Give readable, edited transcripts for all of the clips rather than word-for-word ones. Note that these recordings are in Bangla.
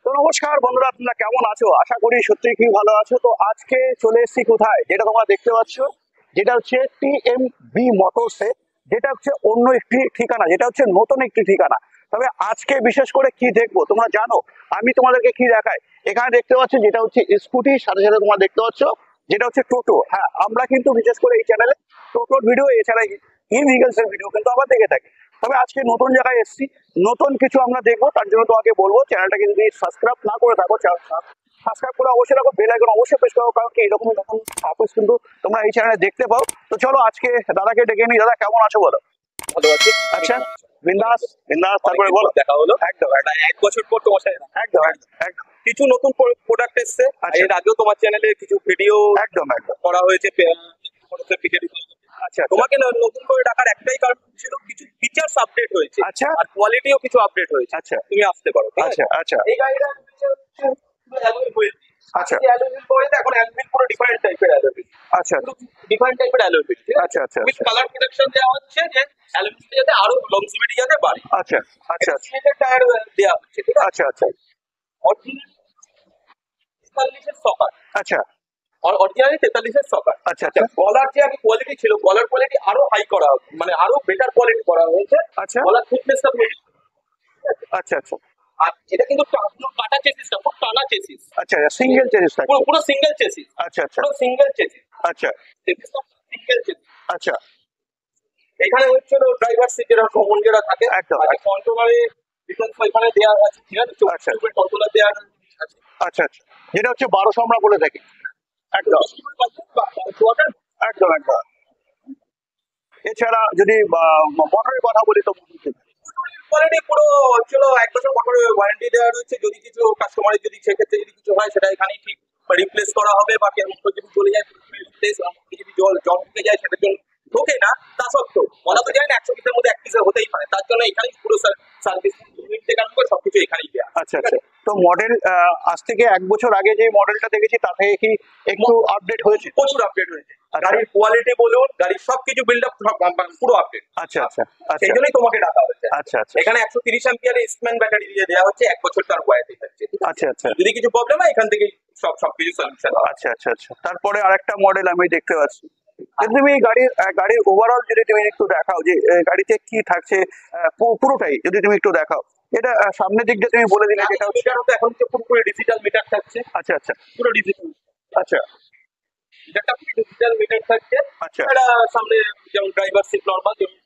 তো নমস্কার বন্ধুরা, তোমরা কেমন আছো? আশা করি সত্যি কি ভালো আছো। তো আজকে চলে এসেছি কোথায়, যেটা তোমরা দেখতে পাচ্ছ, যেটা হচ্ছে টিএমবি মোটরসে, যেটা হচ্ছে অন্য একটি ঠিকানা, যেটা হচ্ছে নতুন একটি ঠিকানা। তবে আজকে বিশেষ করে কি দেখবো তোমরা জানো? আমি তোমাদেরকে কি দেখাই, এখানে দেখতে পাচ্ছ যেটা হচ্ছে স্কুটির সাথে সাথে তোমরা দেখতে পাচ্ছ যেটা হচ্ছে টোটো। হ্যাঁ, আমরা কিন্তু বিশেষ করে এই চ্যানেলে টোটোর ভিডিও এছাড়া ই ভেহিকলস এর ভিডিও কিন্তু আমরা দেখে থাকি। তবে আজকে নতুন জায়গায় এসেছি, নতুন কিছু আমরা দেখবো। তার জন্য তোমাকে বলবো, চ্যানেলটাকে যদি সাবস্ক্রাইব না করে থাকো, সাবস্ক্রাইব করে অবশ্যই রাখো, বেল আইকন অবশ্যই প্রেস করো, কারণ কি এরকমই নতুন সাপোর্ট কিন্তু তোমরা এই চ্যানেলে দেখতে পাও। তো চলো আজকে দাদাকে ডেকে নিই। দাদা কেমন আছো বলো? ভালো আছি। আচ্ছা, বিন্দাস বিন্দাস। তারপরে বলো। দেখা হলো একদম একদম প্রায় 1 বছর পর তোমার সাথে একদম একদম একদম কিছু নতুন প্রোডাক্ট এসছে। আচ্ছা। এর আগেও তোমার চ্যানেলে কিছু ভিডিও একদম একদম করা হয়েছে। আচ্ছা তোমাকে নতুন করে ডাকার একটাই কারণ ছিল, কিছু ফিচারস আপডেট হয়েছে আচ্ছা আর কোয়ালিটিও কিছু আপডেট হয়েছে। আচ্ছা তুমি আসতে পারো, ঠিক আছে? আচ্ছা আচ্ছা এই গাড়িটা অ্যালুই হুইল। আচ্ছা অ্যালুই হুইল পরে এখন অ্যালুই হুইল পুরো ডিফারেন্ট টাইপের অ্যালুই হুইল, আচ্ছা ডিফারেন্ট টাইপের অ্যালুই হুইল। আচ্ছা আচ্ছা উইথ কালার প্রোটেকশন দেওয়া হচ্ছে, যে অ্যালুই হুইল যাতে আরো লংজিভিটি যাতে বাড়ে। আচ্ছা আচ্ছা সিমেন্টের টায়ার দেওয়া হচ্ছে, ঠিক আছে? আচ্ছা আচ্ছা অরিজিনাল 43 এর সকার, আচ্ছা অরিজিনালি 43 এর সকার। আচ্ছা আচ্ছা গলার যে আগে কোয়ালিটি ছিল, গলার কোয়ালিটি আরো হাই করা, মানে আরো বেটার কোয়ালিটি করা হয়েছে। আচ্ছা গলার থিকনেসটা আচ্ছা আচ্ছা আর এটা কিন্তু পুরো কাটা চেসিসটা, পুরো টানা চেসিস, আচ্ছা সিঙ্গেল চেরিস থাকে। পুরো পুরো সিঙ্গেল চেসিস, আচ্ছা আচ্ছা পুরো সিঙ্গেল চেসিস, আচ্ছা চেসিসটা সিঙ্গেল চেসিস। আচ্ছা এখানে হচ্ছিল ড্রাইভার সিট যেটা কমন যেটা থাকে, একদম। আর কন্ট্রোলারে ডিফারেন্স এখানে দেওয়া আছে, ঠিক আছে? আচ্ছা। কন্ট্রোলার দেওয়া আছে। আচ্ছা আচ্ছা যেটা হচ্ছে 1200 আমরা বলে থাকি। একদম একদম একদম। এছাড়া যদি মোটরের কথা বলি তো কোয়ালিটি পুরো হচ্ছিল 1 বছর মোটরের ওয়ারেন্টি দেওয়া রয়েছে। যদি কিছু কাস্টমারের যদি সেক্ষেত্রে যদি কিছু হয়, সেটা এখানেই ঠিক রিপ্লেস করা হবে। বা কেমন যদি চলে যায় রিপ্লেস, যদি জল ঢুকে যায় সেটার জন্য ঢোকে না, তা সত্ত্বেও বলা তো যায় না 100 পিসের মধ্যে 1 পিসের হতেই পারে। তার জন্য এখানেই পুরো সার্ভিস ইউনিট থেকে আরম্ভ করে সবকিছু এখানেই দেওয়া। আচ্ছা আচ্ছা। তো মডেল আজ থেকে 1 বছর আগে যে মডেলটা দেখেছি তা থেকে কি একটু আপডেট হয়েছে? প্রচুর আপডেট হয়েছে। গাড়ির কোয়ালিটি বলুন, গাড়ির সবকিছু বিল্ড আপ পুরো আপডেট। আচ্ছা আচ্ছা সেই আচ্ছা জন্যই তোমাকে ডাকা হয়েছে। আচ্ছা আচ্ছা এখানে 130 অ্যাম্পিয়ারের ইস্টম্যান ব্যাটারি দিয়ে দেওয়া হচ্ছে, 1 বছর তার ওয়ারেন্টি থাকছে। আচ্ছা আচ্ছা যদি কিছু প্রবলেম হয় এখান থেকে সবকিছু সলিউশন। আচ্ছা আচ্ছা আচ্ছা। তারপরে আরেকটা মডেল আমি দেখতে পাচ্ছি। যদি তুমি গাড়ির ওভারঅল যদি তুমি একটু দেখাও যে গাড়িতে কি থাকছে, পুরোটাই যদি তুমি একটু দেখাও। এটা সামনের দিক দিয়ে তুমি বলে দিলে, যেটা হচ্ছে এখন হচ্ছে পুরোপুরি ডিজিটাল মিটার থাকছে। আচ্ছা আচ্ছা পুরো ডিজিটাল, আচ্ছা একটা ডিজিটাল মিটার থাকছে। আচ্ছা এটা সামনে যেমন ড্রাইভার সিট নরমাল, যেমন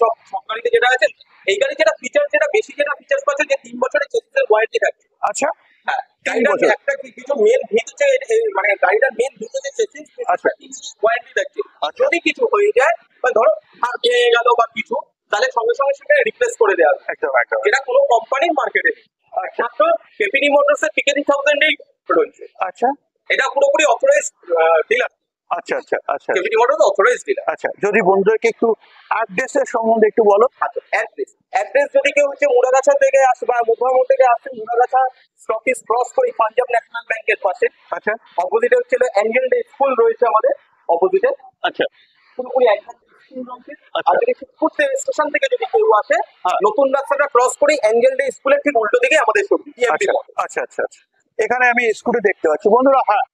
সব সব গাড়িতে যেটা আছে। এই গাড়ি যেটা ফিচার, যেটা বেশি যেটা ফিচার্স পাচ্ছে, যে 3 বছরের চেসিসের ওয়ারেন্টি থাকছে। আচ্ছা হ্যাঁ, 3 গাড়িটার বছর। একটা কিছু মেন ভিত হচ্ছে, মানে গাড়িটার মেন ভিত হচ্ছে চেসিস, আচ্ছা। ওয়ারেন্টি থাকছে। আচ্ছা। যদি কিছু হয়ে যায় বা ধরো হাত ভেঙে গেল বা কিছু, তাহলে সঙ্গে সঙ্গে সেটা রিপ্লেস করে দেওয়া হবে। একদম একদম যেটা কোনো কোম্পানির মার্কেটে মাত্র কেপিডি মোটরস এর পিকে 3000 রয়েছে। আচ্ছা এটা পুরোপুরি অথরাইজ ডিলার। আচ্ছা আচ্ছা আচ্ছা কেপিডি মোটরস অথরাইজ ডিলার। আচ্ছা। যদি বন্ধুদেরকে একটু অ্যাড্রেসের সম্বন্ধে একটু বলো। আচ্ছা, অ্যাড্রেস যদি কেউ হচ্ছে মুড়াগাছা থেকে আসে বা মুখামুখ থেকে আসে, মুড়াগাছা স্টপিস ক্রস করে পাঞ্জাব ন্যাশনাল ব্যাংকের পাশে আচ্ছা অপোজিটে হচ্ছে অ্যাঞ্জেল ডে স্কুল রয়েছে আমাদের অপোজিটে। আচ্ছা পুরোপুরি একদম স্কুল রয়েছে। আর যদি শিবপুর স্টেশন থেকে যদি কেউ আসে, হ্যাঁ। নতুন রাস্তাটা ক্রস করে অ্যাঞ্জেল ডে স্কুলের ঠিক উল্টো দিকে আমাদের শোরুম। আচ্ছা আচ্ছা আচ্ছা আচ্ছা। এখানে আমি স্কুটি দেখতে পাচ্ছি বন্ধুরা। হ্যাঁ,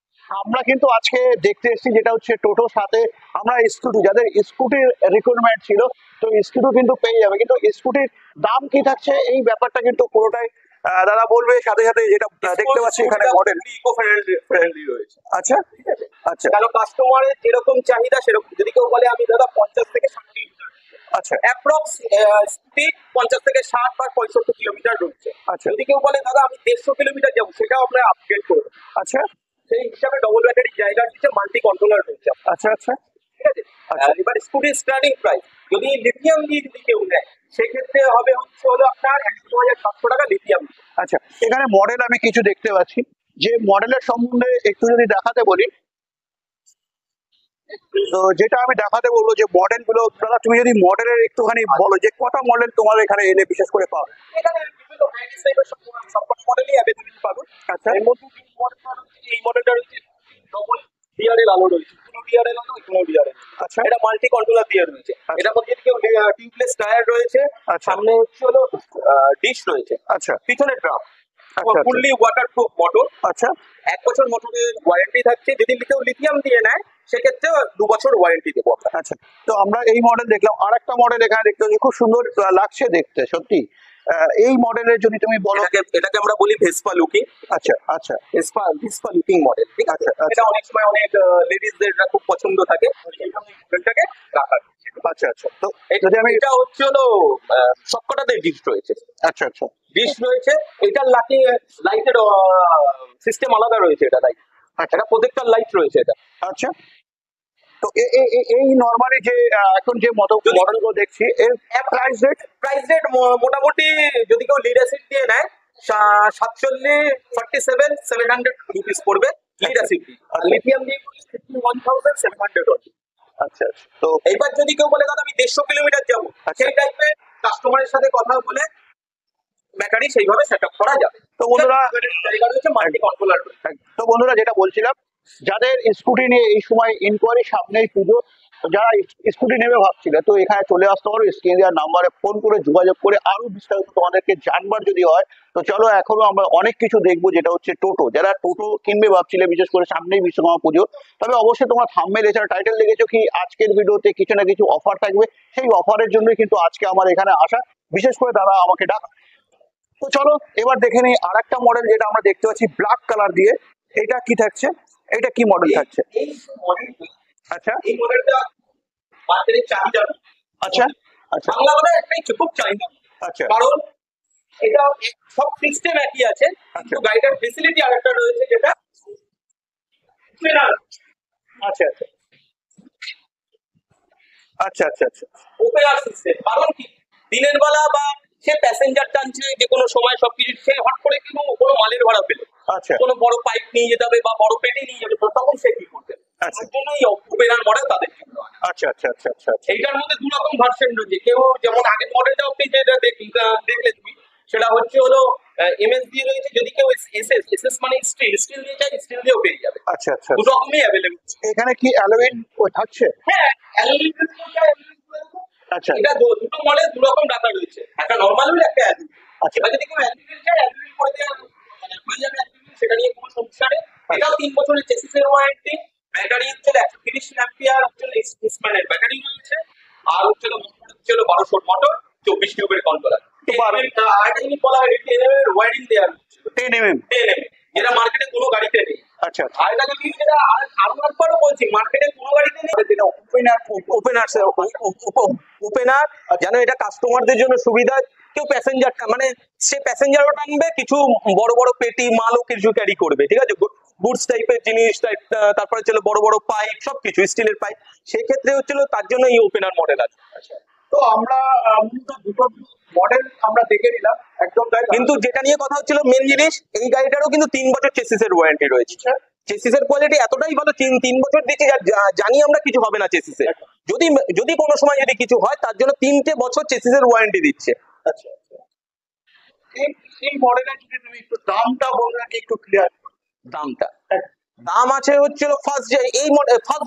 আমরা কিন্তু আজকে দেখতে এসেছি যেটা হচ্ছে টোটোর সাথে আমরা স্কুটি, যাদের স্কুটির রিকোয়ারমেন্ট ছিল, তো স্কুটি কিন্তু পেয়ে যাবে। কিন্তু স্কুটির দাম কি থাকছে এই ব্যাপারটা কিন্তু পুরোটাই দাদা বলবে। সাথে সাথে যেটা দেখতে পাচ্ছি এখানে মডেল ইকো ফ্রেন্ডলি রয়েছে। আচ্ছা ঠিক আছে? আচ্ছা কেন কাস্টমারের যেরকম চাহিদা সেরকম। যদি কেউ বলে আমি দাদা 50 থেকে 60 কিলোমিটার, আচ্ছা অ্যাপ্রক্স স্পিড 50 থেকে 60 বা 65 কিলোমিটার রয়েছে। আচ্ছা যদি কেউ বলে দাদা আমি 150 কিলোমিটার যাবো, সেটাও আমরা আপগ্রেড করবো। আচ্ছা সেই হিসাবে ডবল ব্যাটারি জায়গা দিচ্ছে, মাল্টি কন্ট্রোলার রয়েছে। আচ্ছা আচ্ছা ঠিক আছে? আচ্ছা। এবার স্কুটির স্টার্টিং প্রাইস যদি লিথিয়াম দিয়ে যদি কেউ নেয়, সেক্ষেত্রে হবে হলো আপনার 102,700 টাকা লিথিয়াম। আচ্ছা। এখানে মডেল আমি কিছু দেখতে পাচ্ছি, যে মডেলের সম্বন্ধে একটু যদি দেখাতে বলি, তো যেটা আমি দেখাতে বলবো যে মডেল গুলো, দাদা তুমি যদি মডেলের একটুখানি বলো যে কটা মডেল তোমার এখানে এলে বিশেষ করে পাও। এখানে বিভিন্ন ভ্যারাইটিস টাইপের সব মডেলই অ্যাভেলেবল পাবেন। আচ্ছা এর মধ্যে এই মডেলটা রয়েছে ডবল ডিআরএল আলো রয়েছে, কোনো ডিআরএল আলো, কোনো ডিআরএল। আচ্ছা এটা মাল্টি কন্ট্রোলার দিয়ে রয়েছে। এটা মধ্যে কেউ টিউবলেস টায়ার রয়েছে, আচ্ছা। সামনে হচ্ছে হলো ডিশ রয়েছে, আচ্ছা পিছনে ড্রাম। আচ্ছা। Fully water proof motor. আচ্ছা 1 বছর মোটরের ওয়ারেন্টি থাকছে, যদি কেউ লিথিয়াম দিয়ে নেয় সেক্ষেত্রে 2 বছর ওয়ারেন্টি দেবো আমরা। আচ্ছা। তো আমরা এই মডেল দেখলাম, আর একটা মডেল এখানে দেখতে পাচ্ছি, খুব সুন্দর লাগছে দেখতে সত্যি। এই মডেলের যদি তুমি বলো। এটাকে আমরা বলি ভেসপা লুকিং। আচ্ছা আচ্ছা ভেসপা লুকিং মডেল, ঠিক আছে? আচ্ছা, আচ্ছা। এটা অনেক সময় অনেক লেডিসদের খুব পছন্দ থাকে, সেই জন্য এই মডেলটাকে রাখা হয়েছে। আচ্ছা আচ্ছা। তো যদি আমি এটা হচ্ছে হলো সবকটাতে ডিশ রয়েছে। আচ্ছা আচ্ছা ডিশ রয়েছে, এটার লাইটের সিস্টেম আলাদা রয়েছে, এটা লাইট, এটা প্রজেক্টর লাইট রয়েছে এটা। আচ্ছা। তো এই নরমালি যে এখন যে মডেলগুলো দেখছি এর প্রাইস রেট মোটামুটি যদি কেউ লিড অ্যাসিড দিয়ে নেয় 47,700 রুপিস পড়বে লিড অ্যাসিড দিয়ে, আর লিথিয়াম দিয়ে 51,700। আচ্ছা আচ্ছা। তো এইবার যদি কেউ বলে দাদা আমি 150 কিলোমিটার যাবো, আচ্ছা। সেই টাইপের কাস্টমারের সাথে কথা বলে ব্যাটারি সেইভাবে সেট আপ করা যাবে। তো বন্ধুরা জায়গা রয়েছে, মাল্টি কন্ট্রোলার রয়েছে। তো বন্ধুরা যেটা বলছিলাম, যাদের স্কুটি নিয়ে এই সময় ইনকোয়ারি, সামনেই পুজো, তো যারা স্কুটি নেবে ভাবছিল তো এখানে চলে আসতে পারো, স্ক্রিন দেওয়ার নাম্বারে ফোন করে যোগাযোগ করে আরো বিস্তারিত তোমাদেরকে জানবার যদি হয়। তো চলো এখনো আমরা অনেক কিছু দেখবো, যেটা হচ্ছে টোটো। যারা টোটো কিনবে ভাবছিলে, বিশেষ করে সামনেই বিশ্বকর্মা পুজো, তবে অবশ্যই তোমরা থাম্বনেল এছাড়া টাইটেল দেখেছো কি আজকের ভিডিওতে কিছু না কিছু অফার থাকবে, সেই অফারের জন্যই কিন্তু আজকে আমার এখানে আসা, বিশেষ করে দাদা আমাকে ডাকা। তো চলো এবার দেখে নিই আর একটা মডেল, যেটা আমরা দেখতে পাচ্ছি ব্ল্যাক কালার দিয়ে। এটা কি থাকছে, এটা কি মডেল থাকছে? এই মডেল, আচ্ছা এই মডেলটা মার্কেটের চাহিদা, আচ্ছা আচ্ছা বাংলা বলে একটাই খুব চাহিদা। আচ্ছা কারণ এটা সব সিস্টেম একই আছে, কিন্তু গাড়িটার ফেসিলিটি আরেকটা রয়েছে, যেটা আচ্ছা আচ্ছা আচ্ছা আচ্ছা আচ্ছা ওপেনার সিস্টেম। কারণ কি, দিনের বেলা বা সে প্যাসেঞ্জার টানছে যে কোনো সময় সবকিছু, সে হট করে কোনো মালের ভাড়া পেলো, আচ্ছা কোনো বড় পাইপ নিয়ে যেতে হবে বা বড় পেটি নিয়ে যাবে, তো তখন সে কি করবে? আচ্ছা। তার জন্য এই ওপেনার মডেল তাদের জন্য হয়। আচ্ছা আচ্ছা আচ্ছা আচ্ছা আচ্ছা এইটার মধ্যে 2 রকম ভার্সন রয়েছে। কেউ যেমন আগের মডেলটা আপনি যেটা দেখলে তুমি, সেটা হচ্ছে হলো এমএস দিয়ে রয়েছে। যদি কেউ এসএস মানে স্টিল দিয়ে চাই, স্টিল দিয়েও পেয়ে যাবে। আচ্ছা আচ্ছা। 2 রকমই অ্যাভেলেবল। এখানে কি অ্যালোইন থাকছে? হ্যাঁ, অ্যালুমিনিয়াম। আচ্ছা এটা দুটো মডেল 2 রকম রাখা রয়েছে, একটা নরমাল হুইল, একটা অ্যালুমিনিয়াম। আচ্ছা এবার যদি কেউ অ্যালুমিনিয়াম চায়, অ্যালুমিনিয়াম করে দেওয়া মানে হয়ে যাবে অ্যালুমিনিয়াম, সেটা নিয়ে কোনো সমস্যা নেই। এটাও 3 বছরের চেসিসের ওয়ারেন্টি। ব্যাটারি হচ্ছে 130 অ্যাম্পিয়ার হচ্ছে ইসমানের ব্যাটারি রয়েছে, আর হচ্ছে মোটর হচ্ছে 1200 মোটর, 24 টিউবের কন্ট্রোলার। আরেকটা জিনিস বলা হয়, 10 mm এর ওয়ারিং দেওয়া রয়েছে, 10 mm 10 mm, যেটা মার্কেটে কোনো গাড়িতে নেই। আচ্ছা আর এটা যদি যেটা আরো একবারও বলছি, মার্কেটে কোনো গাড়িতে নেই। ওপেনার যেন এটা কাস্টমারদের জন্য সুবিধা, কেউ প্যাসেঞ্জার মানে সে প্যাসেঞ্জারও টানবে, কিছু বড় বড় পেটি মালও কিছু ক্যারি করবে, ঠিক আছে, গুডস টাইপের জিনিস টাইপ, তারপরে ছিল বড় বড় পাইপ, সবকিছু স্টিলের পাইপ, সেক্ষেত্রে হচ্ছিল তার জন্য এই ওপেনার মডেল আছে। তো আমরা মূলত দুটো মডেল আমরা দেখে নিলাম একদম, কিন্তু যেটা নিয়ে কথা হচ্ছিল মেন জিনিস, এই গাড়িটারও কিন্তু 3 বছর চেসিসের ওয়ারেন্টি রয়েছে। চেসিসের কোয়ালিটি এতটাই ভালো, 3 বছর দিচ্ছি, জানি আমরা কিছু হবে না চেসিসে। যদি যদি কোনো সময় যদি কিছু হয়, তার জন্য 3টে বছর চেসিসের ওয়ারেন্টি দিচ্ছে। আচ্ছা এই মডেলের যদি তুমি একটু দামটা বললে একটু ক্লিয়ার। দামটা দাম আছে হচ্ছিল ফার্স্ট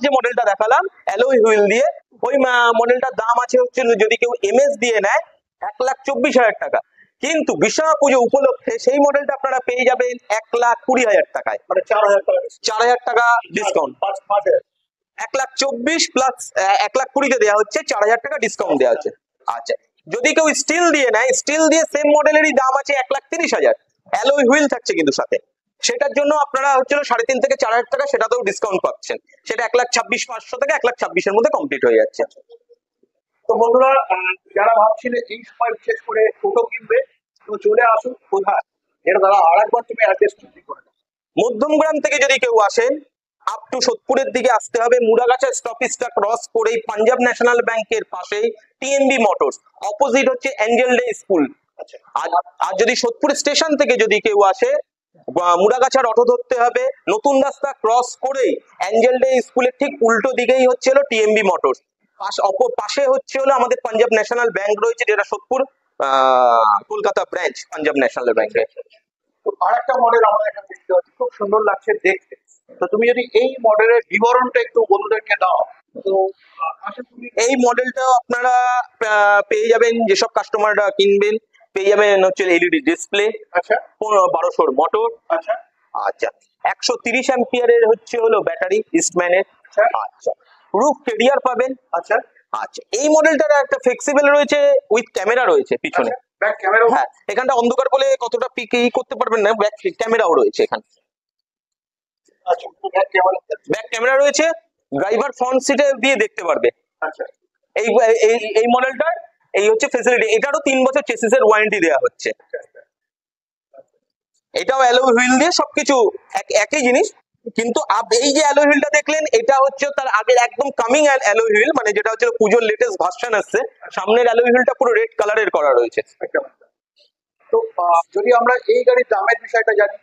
যে মডেলটা দেখালাম অ্যালয় হুইল দিয়ে, ওই মডেলটার দাম আছে হচ্ছিল যদি কেউ এমএস দিয়ে নেয় 1,24,000 টাকা। কিন্তু বিশ্বকর্মা পুজো উপলক্ষে সেই মডেলটা আপনারা পেয়ে যাবেন 1,20,000 টাকায়, মানে 4,000 টাকা 4,000 টাকা ডিসকাউন্ট। 5,000 1,24,000 প্লাস 1,20,000 দেওয়া হচ্ছে, 4,000 টাকা ডিসকাউন্ট দেওয়া হচ্ছে। আচ্ছা, যদি কেউ স্টিল দিয়ে নেয়, স্টিল দিয়ে সেম মডেলেরই দাম আছে 1,30,000, অ্যালয় হুইল থাকছে কিন্তু সাথে, সেটার জন্য আপনারা হচ্ছিল 3,500 থেকে 4,000 টাকা সেটাতেও ডিসকাউন্ট পাচ্ছেন। সেটা 1,26,500 থেকে 1,26,000 এর মধ্যে কমপ্লিট হয়ে যাচ্ছে। তো বন্ধুরা যারা ভাবছিলে এই সময় বিশেষ করে টোটো কিনবে, তো চলে আসুন কোথায়, যেটা দাদা আরেকবার তুমি অ্যাড্রেস তৈরি করে দাও। মধ্যমগ্রাম থেকে যদি কেউ আসেন, আপ টু সোদপুরের দিকে আসতে হবে, মুড়াগাছা স্টপেজটা ক্রস করেই পাঞ্জাব ন্যাশনাল ব্যাংকের পাশেই টিএমবি মোটরস, অপোজিট হচ্ছে অ্যাঞ্জেল ডে স্কুল। আচ্ছা আর যদি সোদপুর স্টেশন থেকে যদি কেউ আসে, মুড়াগাছার অটো ধরতে হবে, নতুন রাস্তা ক্রস করেই অ্যাঞ্জেল ডে স্কুলের ঠিক উল্টো দিকেই হচ্ছে হলো টিএমবি মোটরস, পাশে হচ্ছে হলো আমাদের পাঞ্জাব ন্যাশনাল ব্যাংক রয়েছে, যেটা সোদপুর কলকাতা ব্রাঞ্চ পাঞ্জাব ন্যাশনাল ব্যাংকের। তো আরেকটা মডেল আমরা এখানে দেখতে পাচ্ছি, খুব সুন্দর লাগছে দেখতে। তো তুমি যদি এই মডেলের বিবরণটা একটু বন্ধুদেরকে দাও, তো আশা করি এই মডেলটাও আপনারা পেয়ে যাবেন, যেসব কাস্টমাররা কিনবেন পেয়ে যাবেন হচ্ছে এলইডি ডিসপ্লে, আচ্ছা 1200 মোটর, আচ্ছা আচ্ছা 130 অ্যাম্পিয়ারের হচ্ছে হলো ব্যাটারি ইস্টম্যানের, আচ্ছা আচ্ছা রুফ কেরিয়ার পাবেন, আচ্ছা আচ্ছা এই মডেলটার একটা ফ্লেক্সিবল রয়েছে, উইথ ক্যামেরা রয়েছে পিছনে। ব্যাক ক্যামেরা হ্যাঁ এখানটা অন্ধকার বলে কতটা পিক করতে পারবেন না, ব্যাক ক্যামেরাও রয়েছে এখানে, আচ্ছা ব্যাক ক্যামেরা ব্যাক ক্যামেরা রয়েছে, ড্রাইভার ফ্রন্ট সিটে দিয়ে দেখতে পারবে। আচ্ছা এই এই এই মডেলটার এই হচ্ছে ফেসিলিটি, এটারও 3 বছর চেসিসের ওয়ারেন্টি দেওয়া হচ্ছে। এটাও অ্যালয় হুইল দিয়ে সবকিছু একই জিনিস, কিন্তু এই যে অ্যালয় হুইলটা দেখলেন এটা হচ্ছে তার আগের একদম কামিং অ্যালয় হুইল, মানে যেটা হচ্ছে পুজোর লেটেস্ট ভার্সন আসছে, সামনের অ্যালয় হুইলটা পুরো রেড কালারের করা রয়েছে। একদম। তো যদি আমরা এই গাড়ির দামের বিষয়টা জানি,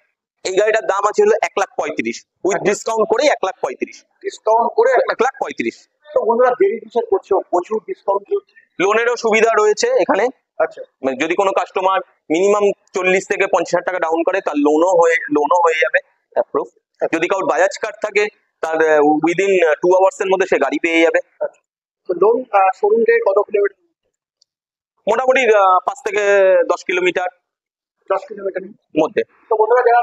এই গাড়িটার দাম আছে হলো 1,35,000, উইথ ডিসকাউন্ট করেই 1,35,000, ডিসকাউন্ট করে 1,35,000। তো বন্ধুরা দেরি কিসের করছো, প্রচুর ডিসকাউন্ট চলছে। লোনেরও সুবিধা রয়েছে এখানে, আচ্ছা মানে যদি কোনো কাস্টমার মিনিমাম 40 থেকে 50,000 টাকা ডাউন করে তার লোনও হয়ে যাবে অ্যাপ্রুভ। যদি কারোর বাজাজ কার্ড থাকে তার উইদিন 2 আওয়ার্স এর মধ্যে সে গাড়ি পেয়ে যাবে। আচ্ছা। তো লোন শোরুম থেকে কত কিলোমিটার? মোটামুটি 5 থেকে 10 কিলোমিটার 10 কিলোমিটার মধ্যে। তো বন্ধুরা যারা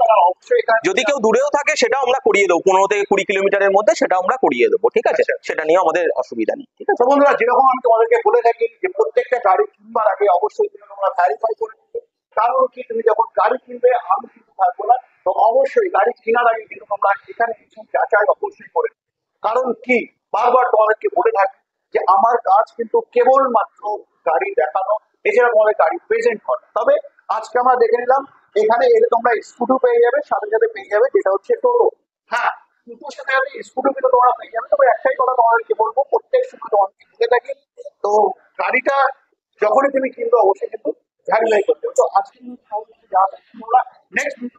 তারা অবশ্যই এখানে যদি কেউ দূরেও থাকে সেটাও আমরা করিয়ে দেবো, 15 থেকে 20 কিলোমিটারের মধ্যে সেটা আমরা করিয়ে দেবো, ঠিক আছে? আচ্ছা। সেটা নিয়ে আমাদের অসুবিধা নেই, ঠিক আছে? তো বন্ধুরা যেরকম আমি তোমাদেরকে বলে থাকি যে প্রত্যেকটা গাড়ি কিনবার আগে অবশ্যই কিন্তু তোমরা ভ্যারিফাই করে নিবে। কারণ কি তুমি যখন গাড়ি কিনবে আমি কিন্তু থাকবো না, তো অবশ্যই গাড়ি কেনার আগে কিন্তু তোমরা এখানে কিছু যাচাই অবশ্যই করে নিবে। কারণ কি বারবার তোমাদেরকে বলে থাকি যে আমার কাজ কিন্তু কেবলমাত্র গাড়ি দেখানো, এছাড়া তোমাদের গাড়ি প্রেজেন্ট করা। তবে আজকে আমরা দেখে নিলাম এখানে এলে তোমরা স্কুটি পেয়ে যাবে, সাথে সাথে পেয়ে যাবে যেটা হচ্ছে টোটো। হ্যাঁ টোটোর সাথে সাথে স্কুটি কিন্তু তোমরা পেয়ে যাবে। তবে একটাই কথা তোমাদেরকে বলবো, প্রত্যেক সময় তোমাদেরকে বলে থাকি, তো গাড়িটা যখনই তুমি কিনবে অবশ্যই কিন্তু ভ্যারিফাই করতে হবে। তো আজকে নেক্সট